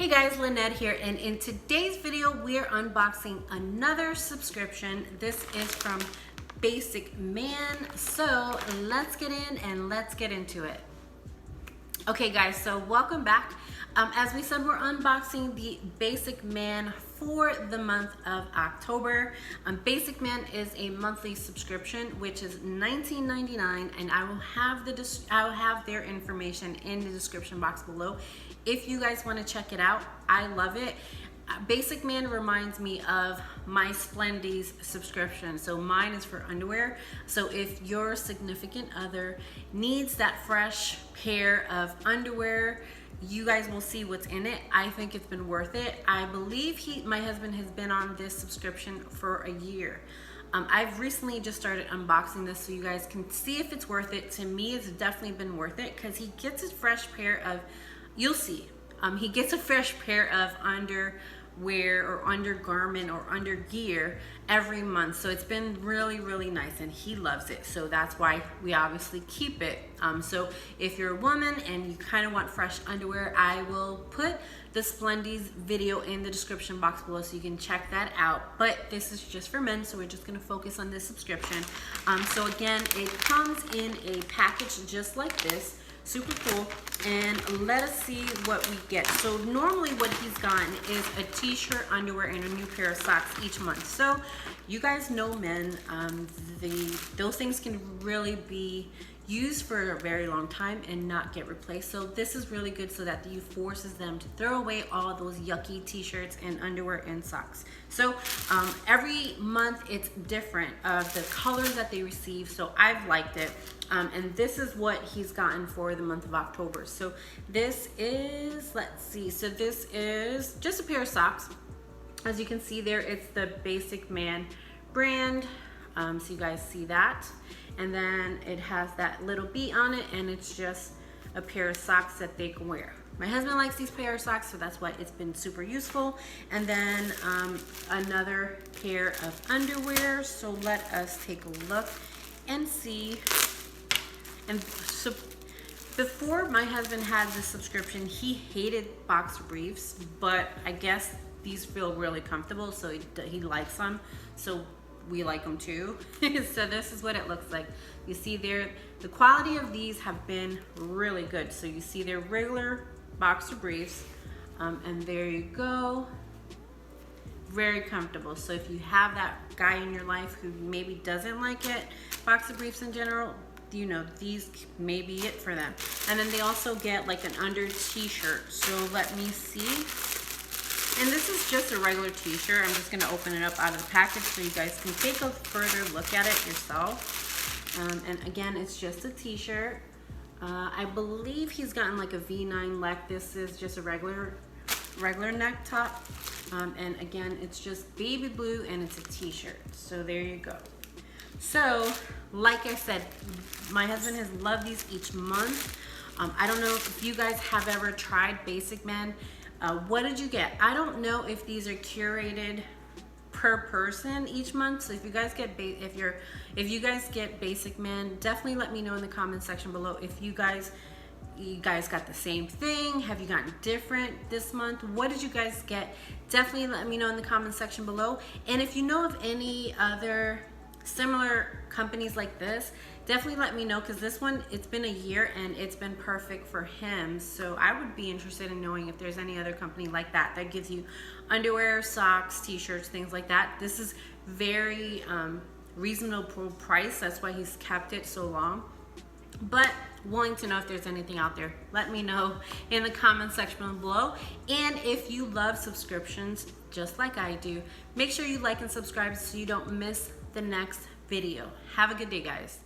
Hey guys, Lynette here, and in today's video we're unboxing another subscription. This is from Basic Man, so let's get in and let's get into it. Okay guys, so welcome back. As we said, we're unboxing the Basic Man for the month of October. Basic Man is a monthly subscription, which is $19.99, and I will have their information in the description box below if you guys want to check it out. I love it. Basic Man reminds me of my Splendy's subscription. So mine is for underwear. So if your significant other needs that fresh pair of underwear, you guys will see what's in it. I think it's been worth it. I believe my husband has been on this subscription for a year. I've recently just started unboxing this so you guys can see if it's worth it. To me, it's definitely been worth it because he gets a fresh pair of, you'll see, he gets a fresh pair of underwear or undergarment or undergear every month. So it's been really, really nice and he loves it. So that's why we obviously keep it. So if you're a woman and you kind of want fresh underwear, I will put the Splendy's video in the description box below so you can check that out. But this is just for men, so we're just gonna focus on this subscription. So again, it comes in a package just like this. Super cool. And let us see what we get. So normally what he's gotten is a t-shirt, underwear, and a new pair of socks each month. So you guys know men, those things can really be used for a very long time and not get replaced. So this is really good so that you forces them to throw away all those yucky t-shirts and underwear and socks. So every month it's different of the colors that they receive. So I've liked it. And this is what he's gotten for the month of October. So this is, let's see, so this is just a pair of socks. As you can see there, it's the Basic Man brand. So you guys see that. And then it has that little bee on it, and it's just a pair of socks that they can wear. My husband likes these pair of socks, so that's why it's been super useful. And then another pair of underwear. So let us take a look and see. And so before my husband had this subscription, he hated boxer briefs, but I guess these feel really comfortable, so he likes them. So we like them too. So this is what it looks like. You see there, the quality of these have been really good. So you see they're regular boxer briefs, and there you go. Very comfortable. So if you have that guy in your life who maybe doesn't like it, boxer briefs in general, you know, these may be it for them. And then they also get like an under t-shirt. So let me see. And this is just a regular t-shirt. I'm just gonna open it up out of the package so you guys can take a further look at it yourself. And again, it's just a t-shirt. I believe he's gotten like a V9 neck. This is just a regular neck top. And again, it's just baby blue and it's a t-shirt. So there you go. So, like I said, my husband has loved these each month. I don't know if you guys have ever tried Basic Man. What did you get? I don't know if these are curated per person each month. So if you guys get Basic Man, definitely let me know in the comment section below if you guys got the same thing. Have you gotten different this month? What did you guys get? Definitely let me know in the comment section below. And if you know of any other similar companies like this, definitely let me know, because this one, it's been a year and it's been perfect for him. So I would be interested in knowing if there's any other company like that gives you underwear, socks, t-shirts, things like that. This is very reasonable price. That's why he's kept it so long. But willing to know if there's anything out there. Let me know in the comment section below. And if you love subscriptions just like I do, make sure you like and subscribe so you don't miss the next video. Have a good day, guys.